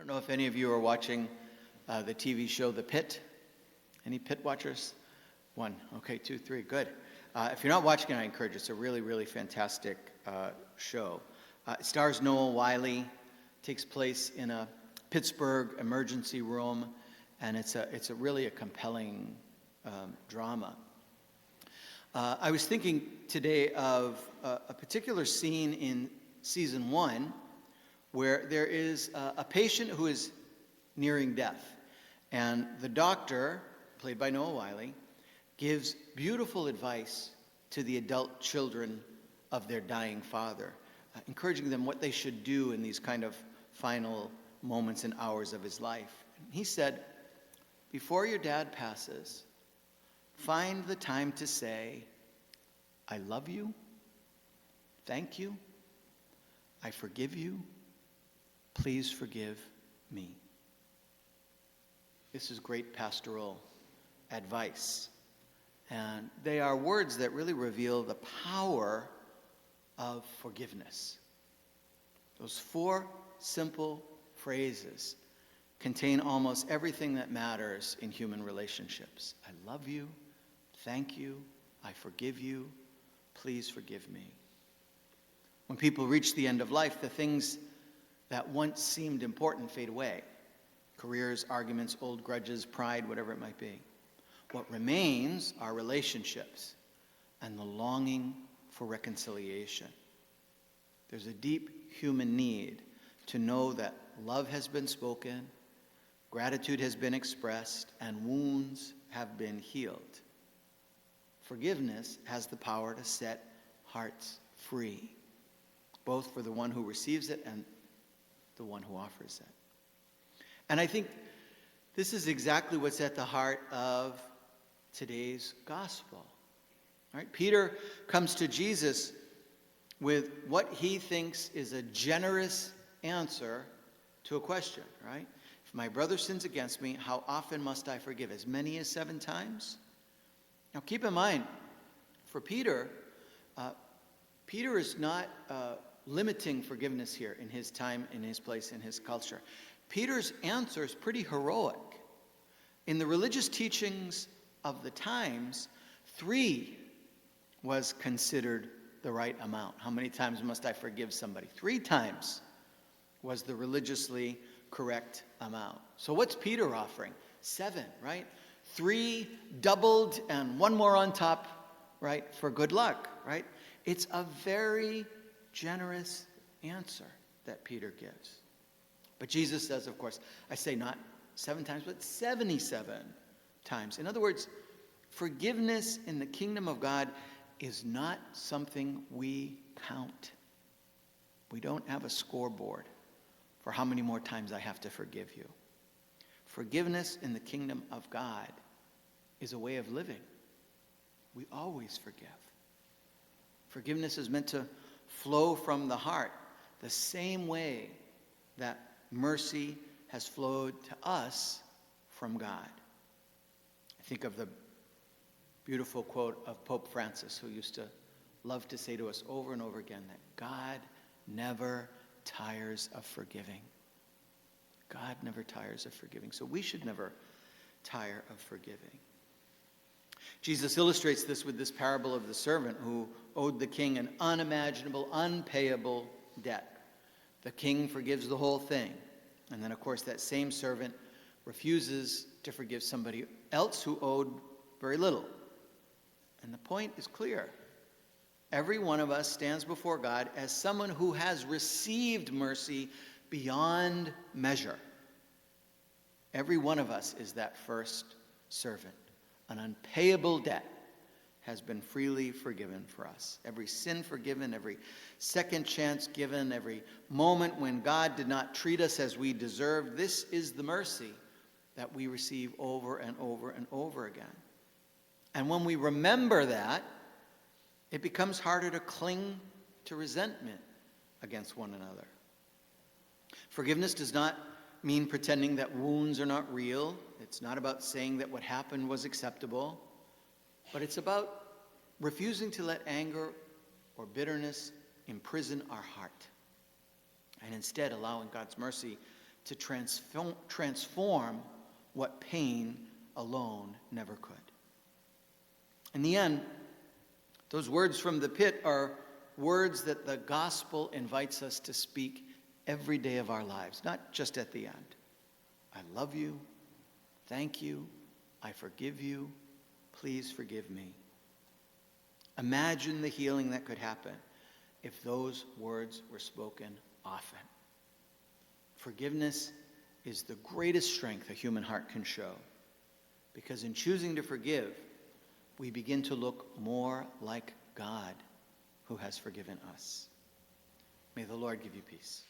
don't know if any of you are watching the TV show The Pit. Any Pit watchers? One. Okay, two, three. Good. If you're not watching it, I encourage you. It's a really, really fantastic show. It stars Noah Wyle. Takes place in a Pittsburgh emergency room, and it's a really compelling drama. I was thinking today of a particular scene in season 1 where there is a patient who is nearing death, and the doctor, played by Noah Wyle, gives beautiful advice to the adult children of their dying father, encouraging them what they should do in these kind of final moments and hours of his life. He said, before your dad passes, find the time to say, I love you, thank you, I forgive you, please forgive me. This is great pastoral advice. And they are words that really reveal the power of forgiveness. Those 4 simple phrases contain almost everything that matters in human relationships. I love you, thank you, I forgive you, please forgive me. When people reach the end of life, the things that once seemed important fade away. Careers, arguments, old grudges, pride, whatever it might be. What remains are relationships and the longing for reconciliation. There's a deep human need to know that love has been spoken, gratitude has been expressed, and wounds have been healed. Forgiveness has the power to set hearts free, both for the one who receives it and the one who offers it. And I think this is exactly what's at the heart of today's gospel. All right? Peter comes to Jesus with what he thinks is a generous answer to a question, right? If my brother sins against me, how often must I forgive? As many as 7 times? Now keep in mind, for Peter, Peter is not limiting forgiveness here in his time, in his place, in his culture. Peter's answer is pretty heroic. In the religious teachings of the times, 3 was considered the right amount. How many times must I forgive somebody? 3 times was the religiously correct amount. So what's Peter offering? 7, right? 3 doubled and 1 more on top, right, for good luck, right? It's a very generous answer that Peter gives. But Jesus says, of course, I say not 7 times, but 77 times. In other words, forgiveness in the kingdom of God is not something we count. We don't have a scoreboard for how many more times I have to forgive you. Forgiveness in the kingdom of God is a way of living. We always forgive. Forgiveness is meant to flow from the heart, the same way that mercy has flowed to us from God. I think of the beautiful quote of Pope Francis, who used to love to say to us over and over again that God never tires of forgiving. God never tires of forgiving. So we should never tire of forgiving. Jesus illustrates this with this parable of the servant who owed the king an unimaginable, unpayable debt. The king forgives the whole thing. And then, of course, that same servant refuses to forgive somebody else who owed very little. And the point is clear. Every one of us stands before God as someone who has received mercy beyond measure. Every one of us is that first servant. An unpayable debt has been freely forgiven for us. Every sin forgiven, every second chance given, every moment when God did not treat us as we deserved. This is the mercy that we receive over and over and over again. And when we remember that, it becomes harder to cling to resentment against one another. Forgiveness does not mean pretending that wounds are not real. It's not about saying that what happened was acceptable, but it's about refusing to let anger or bitterness imprison our heart, and instead allowing God's mercy to transform what pain alone never could. In the end, those words from the pit are words that the gospel invites us to speak every day of our lives, not just at the end. I love you. Thank you. I forgive you. Please forgive me. Imagine the healing that could happen if those words were spoken often. Forgiveness is the greatest strength a human heart can show, because in choosing to forgive, we begin to look more like God who has forgiven us. May the Lord give you peace.